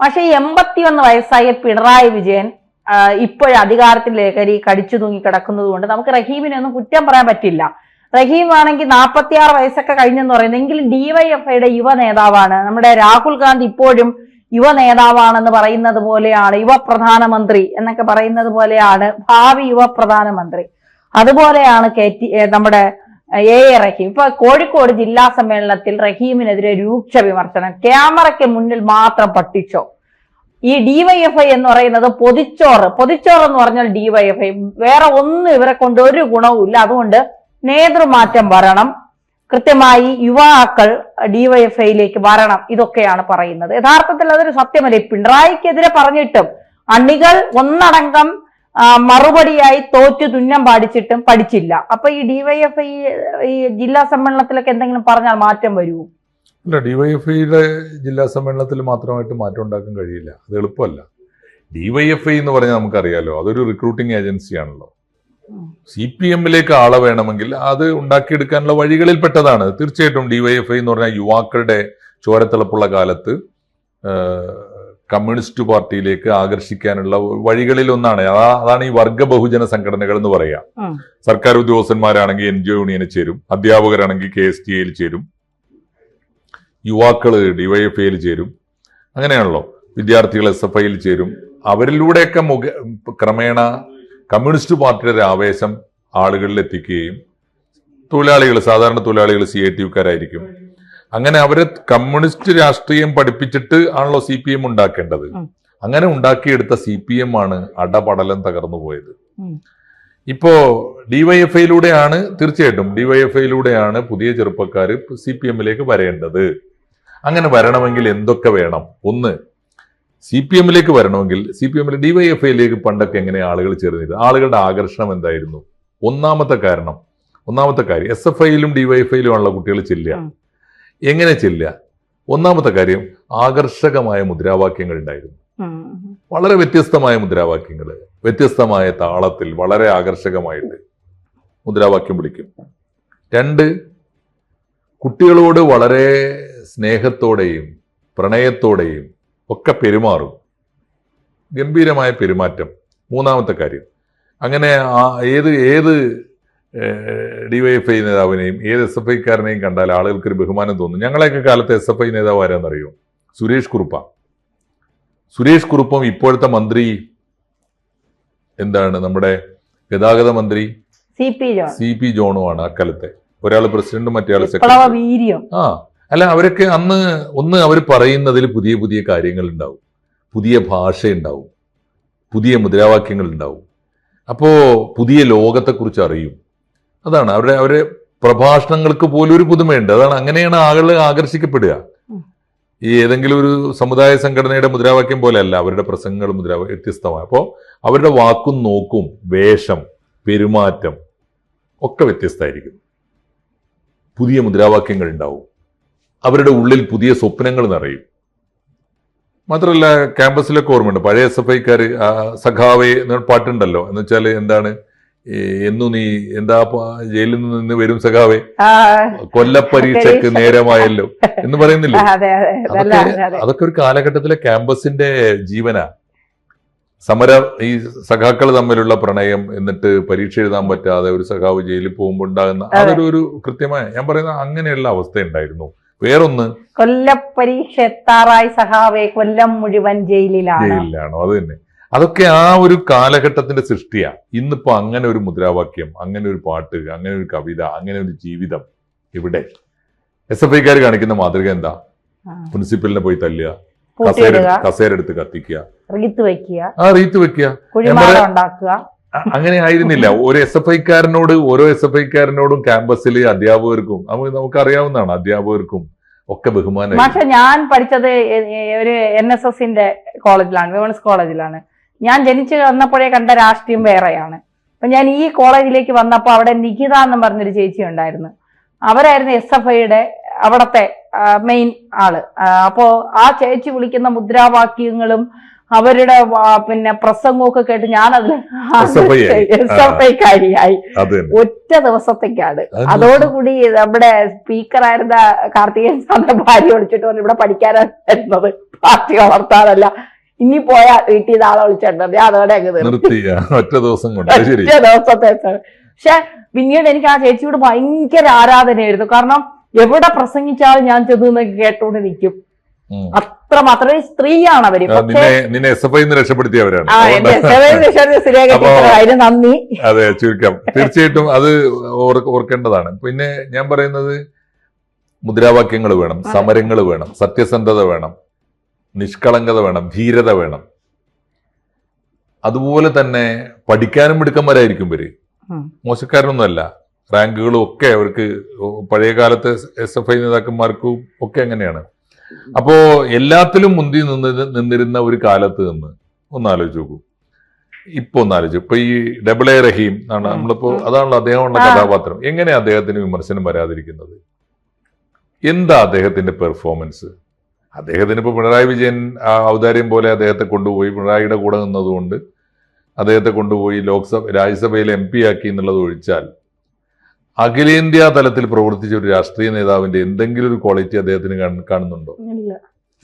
പക്ഷെ ഈ 81 വയസ്സായ പിണറായി വിജയൻ ഇപ്പോഴും അധികാരത്തിൽ ലഹരി കടിച്ചു തൂങ്ങി കിടക്കുന്നത് കൊണ്ട് നമുക്ക് റഹീമിനെ ഒന്നും കുറ്റം പറയാൻ പറ്റില്ല. റഹീം ആണെങ്കിൽ 46 വയസ്സൊക്കെ കഴിഞ്ഞെന്ന് പറയുന്നത്, എങ്കിലും ഡിവൈഎഫ്ഐയുടെ യുവ നേതാവാണ്. നമ്മുടെ രാഹുൽ ഗാന്ധി ഇപ്പോഴും യുവ നേതാവാണെന്ന് പറയുന്നത് പോലെയാണ്, യുവ പ്രധാനമന്ത്രി എന്നൊക്കെ പറയുന്നത് പോലെയാണ് ഭാവി യുവ പ്രധാനമന്ത്രി. അതുപോലെയാണ് നമ്മുടെ റഹീം. ഇപ്പൊ കോഴിക്കോട് ജില്ലാ സമ്മേളനത്തിൽ റഹീമിനെതിരെ രൂക്ഷ വിമർശനം. ക്യാമറയ്ക്ക് മുന്നിൽ മാത്രം പട്ടിച്ചോ. ഈ ഡിവൈഎഫ്ഐ എന്ന് പറയുന്നത് പൊതിച്ചോറ് എന്ന് പറഞ്ഞാൽ ഡിവൈഎഫ്ഐ, വേറെ ഒന്നും ഇവരെ കൊണ്ട് ഒരു ഗുണവും ഇല്ല. അതുകൊണ്ട് നേതൃമാറ്റം വരണം, കൃത്യമായി യുവാക്കൾ ഡിവൈഎഫ്ഐയിലേക്ക് വരണം, ഇതൊക്കെയാണ് പറയുന്നത്. യഥാർത്ഥത്തിൽ അതൊരു സത്യമല്ലേ. പിണറായിക്കെതിരെ പറഞ്ഞിട്ടും അണികൾ ഒന്നടങ്കം മറുപടിയായി തോറ്റു തുന്നം പാടിച്ചിട്ടും പഠിച്ചില്ല. അപ്പൊ ഈ ഡിവൈഎഫ്ഐ ഈ ജില്ലാ സമ്മേളനത്തിലൊക്കെ എന്തെങ്കിലും പറഞ്ഞാൽ മാറ്റം വരുമോ? അല്ല, ഡിവൈഎഫ്ഐയുടെ ജില്ലാ സമ്മേളനത്തിൽ മാത്രമായിട്ട് മാറ്റം ഉണ്ടാക്കാൻ കഴിയില്ല. അത് എളുപ്പമല്ല. ഡിവൈഎഫ്ഐ എന്ന് പറഞ്ഞാൽ നമുക്കറിയാലോ, അതൊരു റിക്രൂട്ടിംഗ് ഏജൻസിയാണല്ലോ. CPM-ലേക്ക് ആളെ വേണമെങ്കിൽ അത് ഉണ്ടാക്കിയെടുക്കാനുള്ള വഴികളിൽ പെട്ടതാണ്. തീർച്ചയായിട്ടും ഡിവൈഎഫ്ഐ എന്ന് പറഞ്ഞാൽ യുവാക്കളുടെ ചോരത്തിളപ്പുള്ള കാലത്ത് കമ്മ്യൂണിസ്റ്റ് പാർട്ടിയിലേക്ക് ആകർഷിക്കാനുള്ള വഴികളിൽ ഒന്നാണ്. അതാണ് ഈ വർഗ ബഹുജന സംഘടനകൾ എന്ന് പറയാം. സർക്കാർ ഉദ്യോഗസ്ഥന്മാരാണെങ്കിൽ NGO യൂണിയന് ചേരും, അധ്യാപകരാണെങ്കിൽ KSTAയിൽ ചേരും, യുവാക്കള് ഡിവൈഎഫ്ഐയിൽ ചേരും, അങ്ങനെയാണല്ലോ. വിദ്യാർത്ഥികൾ SFIയിൽ ചേരും. അവരിലൂടെയൊക്കെ ക്രമേണ കമ്മ്യൂണിസ്റ്റ് പാർട്ടിയുടെ ഒരു ആവേശം ആളുകളിൽ എത്തിക്കുകയും സാധാരണ തൊഴിലാളികൾ CITU-കാരായിരിക്കും. അങ്ങനെ അവരെ കമ്മ്യൂണിസ്റ്റ് രാഷ്ട്രീയം പഠിപ്പിച്ചിട്ട് ആണല്ലോ CPM ഉണ്ടാക്കേണ്ടത്. അങ്ങനെ ഉണ്ടാക്കിയെടുത്ത CPM ആണ് അടപടലം തകർന്നു പോയത്. ഇപ്പോ ഡിവൈഎഫ്ഐയിലൂടെയാണ്, തീർച്ചയായിട്ടും ഡിവൈഎഫ്ഐയിലൂടെയാണ് പുതിയ ചെറുപ്പക്കാർ CPM-ലേക്ക് വരേണ്ടത്. അങ്ങനെ വരണമെങ്കിൽ എന്തൊക്കെ വേണം? ഒന്ന്, CPM-ലേക്ക് വരണമെങ്കിൽ CPM-ൽ ഡിവൈഎഫ്ഐയിലേക്ക് പണ്ടൊക്കെ എങ്ങനെ ആളുകൾ ചേർന്നിരുന്നത്? ആളുകളുടെ ആകർഷണം എന്തായിരുന്നു? ഒന്നാമത്തെ കാര്യം SFIയിലും ഡിവൈഎഫ്ഐയിലും ആണല്ലോ കുട്ടികൾ ചെല്ലുക. എങ്ങനെ ചെല്ലുക? ഒന്നാമത്തെ കാര്യം, ആകർഷകമായ മുദ്രാവാക്യങ്ങൾ ഉണ്ടായിരുന്നു. വളരെ വ്യത്യസ്തമായ മുദ്രാവാക്യങ്ങൾ, വ്യത്യസ്തമായ താളത്തിൽ വളരെ ആകർഷകമായിട്ട് മുദ്രാവാക്യം വിളിക്കും. രണ്ട്, കുട്ടികളോട് വളരെ സ്നേഹത്തോടെയും പ്രണയത്തോടെയും ഒക്കെ പെരുമാറും. ഗംഭീരമായ പെരുമാറ്റം. മൂന്നാമത്തെ കാര്യം, അങ്ങനെ ഏത് ഡിവൈഎഫ്ഐ നേതാവിനെയും ഏത് SFIക്കാരനെയും കണ്ടാൽ ആളുകൾക്കൊരു ബഹുമാനം തോന്നും. ഞങ്ങളെയൊക്കെ കാലത്ത് SFI നേതാവ് ആരാന്നറിയോ? സുരേഷ് കുറുപ്പും ഇപ്പോഴത്തെ മന്ത്രി എന്താണ്, നമ്മുടെ ഗതാഗത മന്ത്രി CP ജോണുമാണ് അക്കാലത്തെ. ഒരാൾ പ്രസിഡന്റും മറ്റേയാൾ സെക്രട്ടറി. അല്ല, അവരൊക്കെ അന്ന് അവർ പറയുന്നതിൽ പുതിയ പുതിയ കാര്യങ്ങൾ ഉണ്ടാവും, പുതിയ ഭാഷ ഉണ്ടാവും, പുതിയ മുദ്രാവാക്യങ്ങൾ ഉണ്ടാവും. അപ്പോ പുതിയ ലോകത്തെക്കുറിച്ച് അറിയും. അതാണ് അവരെ പ്രഭാഷണങ്ങൾക്ക് പോലും ഒരു പുതുമയുണ്ട്. അങ്ങനെയാണ് ആളുകൾ ആകർഷിക്കപ്പെടുക. ഈ ഏതെങ്കിലും ഒരു സമുദായ സംഘടനയുടെ മുദ്രാവാക്യം പോലെയല്ല അവരുടെ പ്രസംഗങ്ങളും വ്യത്യസ്തമാണ്. അപ്പോൾ അവരുടെ വാക്കും നോക്കും, വേഷം, പെരുമാറ്റം ഒക്കെ വ്യത്യസ്തമായിരിക്കും. പുതിയ മുദ്രാവാക്യങ്ങൾ ഉണ്ടാവും. അവരുടെ ഉള്ളിൽ പുതിയ സ്വപ്നങ്ങൾ നിറയും. മാത്രമല്ല, ക്യാമ്പസിലൊക്കെ ഓർമ്മയുണ്ട്, പഴയ SFIക്കാർ സഖാവേ എന്ന പാട്ടുണ്ടല്ലോ. എന്ന് വെച്ചാൽ എന്താണ്, നീ എന്താ ജയിലിൽ നിന്ന് വരും സഖാവേ, കൊല്ലപ്പരീക്ഷയ്ക്ക് നേരമായല്ലോ എന്ന് പറയുന്നില്ലേ? അതൊക്കെ ഒരു കാലഘട്ടത്തിലെ ക്യാമ്പസിന്റെ ജീവനാ. ഈ സഖാക്കൾ തമ്മിലുള്ള പ്രണയം, എന്നിട്ട് പരീക്ഷ എഴുതാൻ പറ്റാതെ ഒരു സഖാവ് ജയിലിൽ പോകുമ്പോൾ ഉണ്ടാകുന്ന അതൊരു കൃത്യമായ, ഞാൻ പറയുന്ന അങ്ങനെയുള്ള അവസ്ഥ ഉണ്ടായിരുന്നു. വേറൊന്ന്, കൊല്ലപ്പരീക്ഷ എത്താറായി സഖാവേ, കൊല്ലം മുഴുവൻ ജയിലിലാണോ? അത് തന്നെ. അതൊക്കെ ആ ഒരു കാലഘട്ടത്തിന്റെ സൃഷ്ടിയാ. ഇന്നിപ്പോ അങ്ങനെ ഒരു മുദ്രാവാക്യം, അങ്ങനെ ഒരു പാട്ട്, അങ്ങനെ ഒരു കവിത, അങ്ങനെ ഒരു ജീവിതം ഇവിടെ. SFIക്കാർ കാണിക്കുന്ന മാതൃക എന്താ? പ്രിൻസിപ്പലിനെ പോയി തല്ലുക, കസേരെടുത്ത് കത്തിക്കുക, റീത്ത് വെക്കുക. അങ്ങനെ ആയിരുന്നില്ല. ഓരോ SFIക്കാരനോടും ക്യാമ്പസിൽ അധ്യാപകർക്കും നമുക്കറിയാവുന്നതാണ്, അധ്യാപകർക്കും ഒക്കെ ബഹുമാനം. പക്ഷെ ഞാൻ പഠിച്ചത് ഒരു NSSന്റെ കോളേജിലാണ്, വിമൻസ് കോളേജിലാണ്. ഞാൻ ജനിച്ചു വന്നപ്പോഴേ കണ്ട രാഷ്ട്രീയം വേറെയാണ്. അപ്പൊ ഞാൻ ഈ കോളേജിലേക്ക് വന്നപ്പോൾ അവിടെ നികിത എന്ന് പറഞ്ഞൊരു ചേച്ചി ഉണ്ടായിരുന്നു. അവരായിരുന്നു SFIയുടെ അവിടത്തെ മെയിൻ ആള്. അപ്പോ ആ ചേച്ചി വിളിക്കുന്ന മുദ്രാവാക്യങ്ങളും അവരുടെ പിന്നെ പ്രസംഗമൊക്കെ കേട്ട് ഞാൻ അതിൽ SFI-കാരിയായി ഒറ്റ ദിവസത്തേക്കാണ്. അതോടുകൂടി നമ്മുടെ സ്പീക്കറായിരുന്ന കാർത്തികേയൻ സാറിന്റെ ഭാര്യ വിളിച്ചിട്ട് പറഞ്ഞു, ഇവിടെ പഠിക്കാനാണ് വരുന്നത്, പാർട്ടി വളർത്താനല്ല, ഇനി പോയാ വീട്ടിൽ നിന്ന് ആളെ വിളിച്ചിട്ടുണ്ട്. ഞാൻ അതോടെ അങ്ങ് നിർത്തി. ഒറ്റ ദിവസത്തെ. പക്ഷെ പിന്നീട് എനിക്ക് ആ ചേച്ചിയോട് ഭയങ്കര ആരാധനയായിരുന്നു. കാരണം എവിടെ പ്രസംഗിച്ചാലും ഞാൻ ചെന്ന് കേട്ടോണ്ട് നിൽക്കും. അത്രമാത്രം സ്ത്രീയാണ് അവര്. രക്ഷപ്പെടുത്തിയവരാണ്. അതിന് നന്ദി. അതെ, ചുരുക്കം തീർച്ചയായിട്ടും അത് ഓർക്കേണ്ടതാണ്. പിന്നെ ഞാൻ പറയുന്നത് മുദ്രാവാക്യങ്ങൾ വേണം, സമരങ്ങൾ വേണം, സത്യസന്ധത വേണം, നിഷ്കളങ്കത വേണം, ധീരത വേണം. അതുപോലെ തന്നെ പഠിക്കാനും മിടുക്കന്മാരായിരിക്കും ഇവര്, മോശക്കാരനൊന്നുമല്ല. റാങ്കുകളും ഒക്കെ അവർക്ക് പഴയ കാലത്തെ SFI നേതാക്കന്മാർക്കും ഒക്കെ അങ്ങനെയാണ്. അപ്പോ എല്ലാത്തിലും മുന്തി നിന്നിരുന്ന ഒരു കാലത്ത് നിന്ന് ഒന്നാലോചിച്ച് നോക്കൂ. ഇപ്പൊ ഇപ്പൊ ഈ AA റഹീം ആണ് നമ്മളിപ്പോ, അതാണല്ലോ അദ്ദേഹമുള്ള കഥാപാത്രം. എങ്ങനെ അദ്ദേഹത്തിന് വിമർശനം വരാതിരിക്കുന്നത്? എന്താ അദ്ദേഹത്തിന്റെ പെർഫോമൻസ്? അദ്ദേഹത്തിന് ഇപ്പൊ പിണറായി വിജയൻ ഔദാര്യം പോലെ അദ്ദേഹത്തെ കൊണ്ടുപോയി പിണറായിയുടെ കൂടെ നിന്നതുകൊണ്ട് അദ്ദേഹത്തെ കൊണ്ടുപോയി രാജ്യസഭയിൽ MP ആക്കി എന്നുള്ളത് ഒഴിച്ചാൽ അഖിലേന്ത്യാ തലത്തിൽ പ്രവർത്തിച്ച ഒരു രാഷ്ട്രീയ നേതാവിന്റെ എന്തെങ്കിലും ഒരു ക്വാളിറ്റി അദ്ദേഹത്തിന് കാണുന്നുണ്ടോ?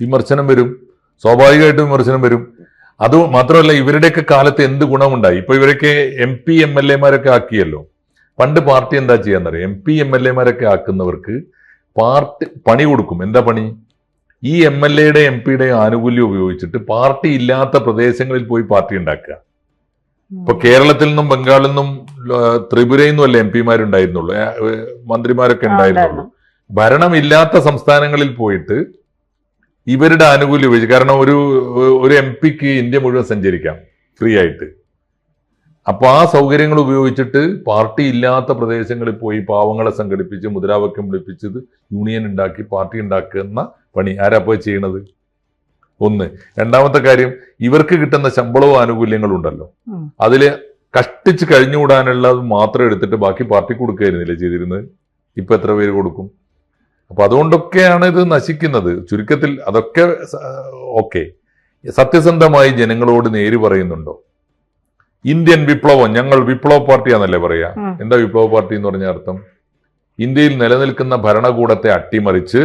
വിമർശനം വരും, സ്വാഭാവികമായിട്ടും വിമർശനം വരും. അത് മാത്രമല്ല, ഇവരുടെയൊക്കെ കാലത്ത് എന്ത് ഗുണമുണ്ടായി? ഇപ്പൊ ഇവരൊക്കെ MP MLA-മാരൊക്കെ ആക്കിയല്ലോ. പണ്ട് പാർട്ടി എന്താ ചെയ്യാന്നറിയാം? MP MLA-മാരൊക്കെ ആക്കുന്നവർക്ക് പാർട്ടി പണി കൊടുക്കും. എന്താ പണി? ഈ MLA-യുടെ MP-യുടെ ആനുകൂല്യം ഉപയോഗിച്ചിട്ട് പാർട്ടി ഇല്ലാത്ത പ്രദേശങ്ങളിൽ പോയി പാർട്ടി ഉണ്ടാക്കുക. ഇപ്പൊ കേരളത്തിൽ നിന്നും ബംഗാളിൽ നിന്നും ത്രിപുരയിൽ നിന്നും അല്ലേ MP-മാരുണ്ടായിരുന്നുള്ളൂ, മന്ത്രിമാരൊക്കെ ഉണ്ടായിരുന്നുള്ളൂ. ഭരണമില്ലാത്ത സംസ്ഥാനങ്ങളിൽ പോയിട്ട് ഇവരുടെ ആനുകൂല്യം ഉപയോഗിച്ചു. കാരണം ഒരു MP-ക്ക് ഇന്ത്യ മുഴുവൻ സഞ്ചരിക്കാം ഫ്രീ ആയിട്ട്. അപ്പൊ ആ സൗകര്യങ്ങൾ ഉപയോഗിച്ചിട്ട് പാർട്ടി ഇല്ലാത്ത പ്രദേശങ്ങളിൽ പോയി പാവങ്ങളെ സംഘടിപ്പിച്ച് മുദ്രാവാക്യം വിളിപ്പിച്ചത് യൂണിയൻ ഉണ്ടാക്കി പാർട്ടി ഉണ്ടാക്കുന്ന പണി ആരാ പോയി ചെയ്യണത്? ഒന്ന്. രണ്ടാമത്തെ കാര്യം, ഇവർക്ക് കിട്ടുന്ന ശമ്പളവും ആനുകൂല്യങ്ങളും ഉണ്ടല്ലോ, അതില് കഷ്ടിച്ച് കഴിഞ്ഞുകൂടാനുള്ളത് മാത്രം എടുത്തിട്ട് ബാക്കി പാർട്ടി കൊടുക്കുകയായിരുന്നില്ലേ ചെയ്തിരുന്നത്? ഇപ്പൊ എത്ര പേര് കൊടുക്കും? അപ്പൊ അതുകൊണ്ടൊക്കെയാണ് ഇത് നശിക്കുന്നത്. ചുരുക്കത്തിൽ അതൊക്കെ ഓക്കെ. സത്യസന്ധമായി ജനങ്ങളോട് നേര് പറയുന്നുണ്ടോ? ഇന്ത്യൻ വിപ്ലവം, ഞങ്ങൾ വിപ്ലവ പാർട്ടിയാന്നല്ലേ പറയാ. എന്താ വിപ്ലവ പാർട്ടി എന്ന് പറഞ്ഞ അർത്ഥം? ഇന്ത്യയിൽ നിലനിൽക്കുന്ന ഭരണകൂടത്തെ അട്ടിമറിച്ച്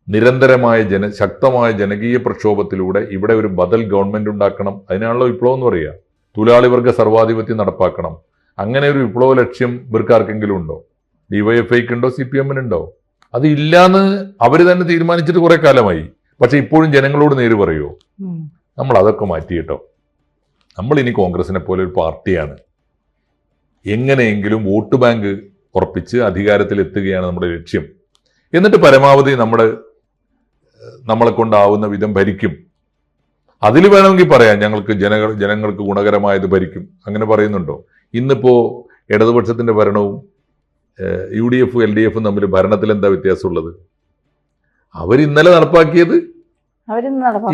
നിരന്തരമായ ശക്തമായ ജനകീയ പ്രക്ഷോഭത്തിലൂടെ ഇവിടെ ഒരു ബദൽ ഗവൺമെന്റ് ഉണ്ടാക്കണം. അതിനാണല്ലോ വിപ്ലവം എന്ന് പറയുക. തൊഴിലാളി വർഗ സർവാധിപത്യം നടപ്പാക്കണം. അങ്ങനെ ഒരു വിപ്ലവ ലക്ഷ്യം ഇവർക്കാർക്കെങ്കിലും ഉണ്ടോ? DYFI-ക്കുണ്ടോ? CPM-നുണ്ടോ? അത് ഇല്ലാന്ന് അവര് തന്നെ തീരുമാനിച്ചിട്ട് കുറെ കാലമായി. പക്ഷെ ഇപ്പോഴും ജനങ്ങളോട് നേര് പറയുമോ? നമ്മൾ അതൊക്കെ മാറ്റിയിട്ടോ. നമ്മൾ ഇനി കോൺഗ്രസിനെ പോലെ ഒരു പാർട്ടിയാണ്. എങ്ങനെയെങ്കിലും വോട്ട് ബാങ്ക് ഉറപ്പിച്ച് അധികാരത്തിൽ എത്തുകയാണ് നമ്മുടെ ലക്ഷ്യം. എന്നിട്ട് പരമാവധി നമ്മളെ കൊണ്ടാവുന്ന വിധം ഭരിക്കും. അതിൽ വേണമെങ്കിൽ പറയാം ഞങ്ങൾക്ക് ജനങ്ങൾക്ക് ഗുണകരമായത് ഭരിക്കും. അങ്ങനെ പറയുന്നുണ്ടോ? ഇന്നിപ്പോ ഇടതുപക്ഷത്തിന്റെ ഭരണവും UDF LDF തമ്മിൽ ഭരണത്തിൽ എന്താ വ്യത്യാസമുള്ളത്? അവർ ഇന്നലെ നടപ്പാക്കിയത്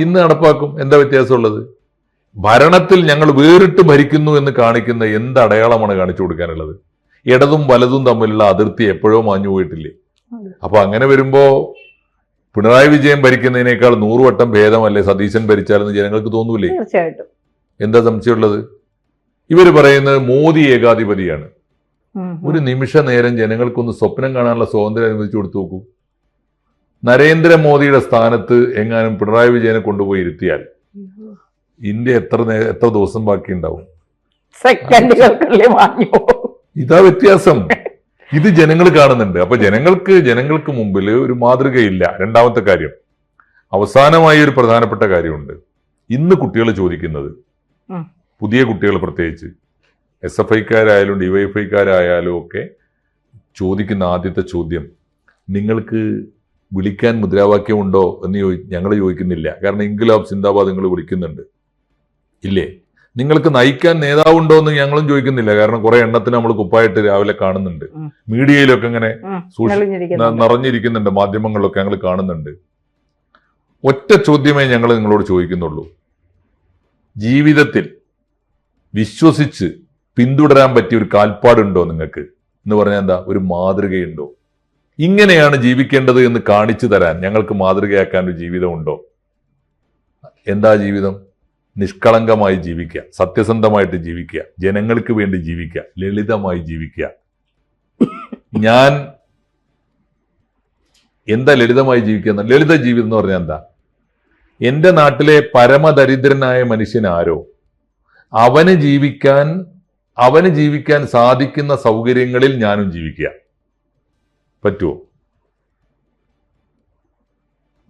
ഇന്ന് നടപ്പാക്കും. എന്താ വ്യത്യാസമുള്ളത്? ഭരണത്തിൽ ഞങ്ങൾ വേറിട്ട് ഭരിക്കുന്നു എന്ന് കാണിക്കുന്ന എന്ത് അടയാളമാണ് കാണിച്ചു കൊടുക്കാനുള്ളത്? ഇടതും വലതും തമ്മിലുള്ള അതിർത്തി എപ്പോഴോ മാഞ്ഞു പോയിട്ടില്ലേ? അപ്പൊ അങ്ങനെ വരുമ്പോ പിണറായി വിജയൻ ഭരിക്കുന്നതിനേക്കാൾ 100 വട്ടം ഭേദമല്ലേ സതീശൻ ഭരിച്ചാലെന്ന് ജനങ്ങൾക്ക് തോന്നൂലേ? തീർച്ചയായിട്ടും. എന്താ സംശയമുള്ളത്? ഇവര് പറയുന്നത് മോദി ഏകാധിപതിയാണ്. ഒരു നിമിഷ നേരം ജനങ്ങൾക്കൊന്ന് സ്വപ്നം കാണാനുള്ള സ്വാതന്ത്ര്യം അനുവദിച്ചു കൊടുത്തു നോക്കൂ. നരേന്ദ്രമോദിയുടെ സ്ഥാനത്ത് എങ്ങാനും പിണറായി വിജയനെ കൊണ്ടുപോയി ഇരുത്തിയാൽ ഇന്ത്യ എത്ര ദിവസം ബാക്കിയുണ്ടാവും? ഇതാ വ്യത്യാസം. ഇത് ജനങ്ങൾ കാണുന്നുണ്ട്. അപ്പൊ ജനങ്ങൾക്ക് മുമ്പിൽ ഒരു മാതൃകയില്ല. രണ്ടാമത്തെ കാര്യം, അവസാനമായി ഒരു പ്രധാനപ്പെട്ട കാര്യമുണ്ട്. ഇന്ന് കുട്ടികൾ ചോദിക്കുന്നത്, പുതിയ കുട്ടികൾ പ്രത്യേകിച്ച് SFI-ക്കാരായാലും DYFI-ക്കാരായാലും ഒക്കെ ചോദിക്കുന്ന ആദ്യത്തെ ചോദ്യം, നിങ്ങൾക്ക് വിളിക്കാൻ മുദ്രാവാക്യമുണ്ടോ എന്ന് ഞങ്ങൾ ചോദിക്കുന്നില്ല. കാരണം ഇൻക്ലാബ് സിന്ദാബാദ് നിങ്ങൾ വിളിക്കുന്നുണ്ട് ഇല്ലേ? നിങ്ങൾക്ക് നയിക്കാൻ നേതാവുണ്ടോ എന്ന് ഞങ്ങളും ചോദിക്കുന്നില്ല. കാരണം കുറെ എണ്ണത്തിന് നമ്മൾ കുപ്പായിട്ട് രാവിലെ കാണുന്നുണ്ട്, മീഡിയയിലൊക്കെ ഇങ്ങനെ നിറഞ്ഞിരിക്കുന്നുണ്ട്, മാധ്യമങ്ങളിലൊക്കെ ഞങ്ങൾ കാണുന്നുണ്ട്. ഒറ്റ ചോദ്യമേ ഞങ്ങൾ നിങ്ങളോട് ചോദിക്കുന്നുള്ളൂ, ജീവിതത്തിൽ വിശ്വസിച്ച് പിന്തുടരാൻ പറ്റിയ ഒരു കാൽപ്പാടുണ്ടോ നിങ്ങൾക്ക് എന്ന് പറഞ്ഞാൽ എന്താ? ഒരു മാതൃകയുണ്ടോ? ഇങ്ങനെയാണ് ജീവിക്കേണ്ടത് എന്ന് കാണിച്ചു തരാൻ ഞങ്ങൾക്ക് മാതൃകയാക്കാൻ ഒരു ജീവിതമുണ്ടോ? എന്താ ജീവിതം? നിഷ്കളങ്കമായി ജീവിക്കുക, സത്യസന്ധമായിട്ട് ജീവിക്കുക, ജനങ്ങൾക്ക് വേണ്ടി ജീവിക്കുക, ലളിതമായി ജീവിക്കുക. ഞാൻ എന്താ ലളിതമായി ജീവിക്കുന്ന? ലളിത ജീവിതം എന്ന് പറഞ്ഞാൽ എന്താ? എന്റെ നാട്ടിലെ പരമദരിദ്രനായ മനുഷ്യൻ ആരോ അവന് ജീവിക്കാൻ സാധിക്കുന്ന സൗകര്യങ്ങളിൽ ഞാനും ജീവിക്കുക. പറ്റുമോ?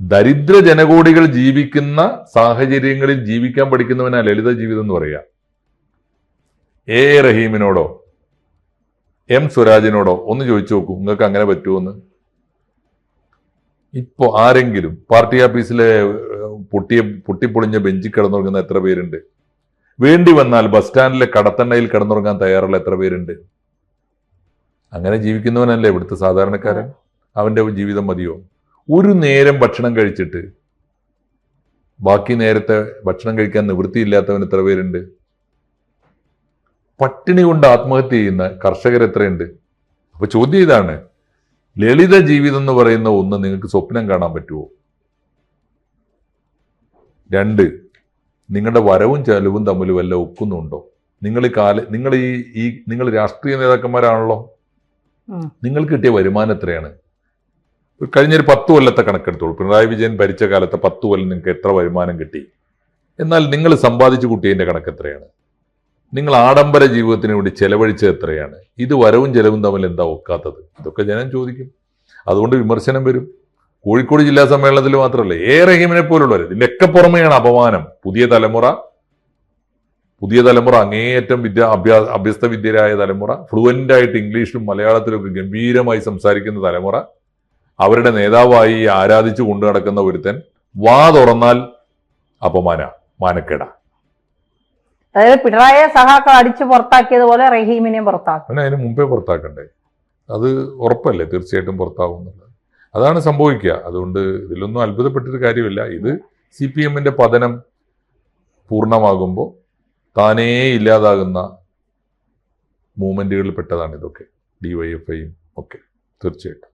ദരിദ്ര ജനകോടികൾ ജീവിക്കുന്ന സാഹചര്യങ്ങളിൽ ജീവിക്കാൻ പഠിക്കുന്നവനാ ലളിത ജീവിതം എന്ന് പറയുക. എ റഹീമിനോടോ എം സ്വരാജിനോടോ ഒന്ന് ചോദിച്ചു നോക്കൂ, നിങ്ങൾക്ക് അങ്ങനെ പറ്റുമോന്ന്. ഇപ്പോ ആരെങ്കിലും പാർട്ടി ഓഫീസിലെ പൊട്ടിപ്പൊളിഞ്ഞ ബെഞ്ചിൽ കിടന്നുറങ്ങുന്ന എത്ര പേരുണ്ട്? വേണ്ടി വന്നാൽ ബസ് സ്റ്റാൻഡിലെ കടത്തണ്ണയിൽ കിടന്നുറങ്ങാൻ തയ്യാറുള്ള എത്ര പേരുണ്ട്? അങ്ങനെ ജീവിക്കുന്നവനല്ലേ ഇവിടുത്തെ സാധാരണക്കാരൻ. അവന്റെ ജീവിതം മതിയോ? ഒരു നേരം ഭക്ഷണം കഴിച്ചിട്ട് ബാക്കി നേരത്തെ ഭക്ഷണം കഴിക്കാൻ നിവൃത്തിയില്ലാത്തവൻ എത്ര പേരുണ്ട്? പട്ടിണി കൊണ്ട് ആത്മഹത്യ ചെയ്യുന്ന കർഷകർ എത്രയുണ്ട്? അപ്പൊ ചോദ്യം ഇതാണ്, ലളിത ജീവിതം എന്ന് പറയുന്ന ഒന്ന് നിങ്ങൾക്ക് സ്വപ്നം കാണാൻ പറ്റുമോ? 2, നിങ്ങളുടെ വരവും ചെലവും തമ്മിൽ വല്ല ഒക്കുന്നുണ്ടോ? നിങ്ങൾ രാഷ്ട്രീയ നേതാക്കന്മാരാണല്ലോ. നിങ്ങൾക്ക് കിട്ടിയ വരുമാനം എത്രയാണ്? കഴിഞ്ഞൊരു 10 കൊല്ലത്തെ കണക്കെടുത്തോളൂ. പിണറായി വിജയൻ ഭരിച്ച കാലത്തെ 10 കൊല്ലം നിങ്ങൾക്ക് എത്ര വരുമാനം കിട്ടി? എന്നാൽ നിങ്ങൾ സമ്പാദിച്ചു കൂട്ടിയതിന്റെ കണക്ക് എത്രയാണ്? നിങ്ങൾ ആഡംബര ജീവിതത്തിന് വേണ്ടി ചെലവഴിച്ചത് എത്രയാണ്? ഇത് വരവും ചെലവും തമ്മിൽ എന്താ ഒക്കാത്തത്? ഇതൊക്കെ ജനം ചോദിക്കും. അതുകൊണ്ട് വിമർശനം വരും. കോഴിക്കോട് ജില്ലാ സമ്മേളനത്തിൽ മാത്രമല്ല, എ റഹീമിനെ പോലുള്ളവർ. ഇതിന്റെയൊക്കെ പുറമെയാണ് അപമാനം. പുതിയ തലമുറ അങ്ങേയറ്റം അഭ്യസ്ത വിദ്യരായ തലമുറ, ഫ്ലുവന്റ് ആയിട്ട് ഇംഗ്ലീഷിലും മലയാളത്തിലൊക്കെ ഗംഭീരമായി സംസാരിക്കുന്ന തലമുറ, അവരുടെ നേതാവായി ആരാധിച്ചു കൊണ്ടു നടക്കുന്ന ഒരുത്തൻ വാ തുറന്നാൽ മാനക്കേട. അതായത് പിണറായിയെ സഹാക്കൾ അടിച്ചു പുറത്താക്കിയതുപോലെ റഹീമിനെയും പുറത്താക്കും. അതിന് മുമ്പേ പുറത്താക്കണ്ടേ? അത് ഉറപ്പല്ലേ തീർച്ചയായിട്ടും പുറത്താവും എന്നുള്ളത്. അതാണ് സംഭവിക്കുക. അതുകൊണ്ട് ഇതിലൊന്നും അത്ഭുതപ്പെട്ടൊരു കാര്യമില്ല. ഇത് CPM-ന്റെ പതനം പൂർണ്ണമാകുമ്പോൾ താനേ ഇല്ലാതാകുന്ന മൂവ്മെന്റുകളിൽ പെട്ടതാണ് ഇതൊക്കെ, DYFI-യും ഒക്കെ തീർച്ചയായിട്ടും.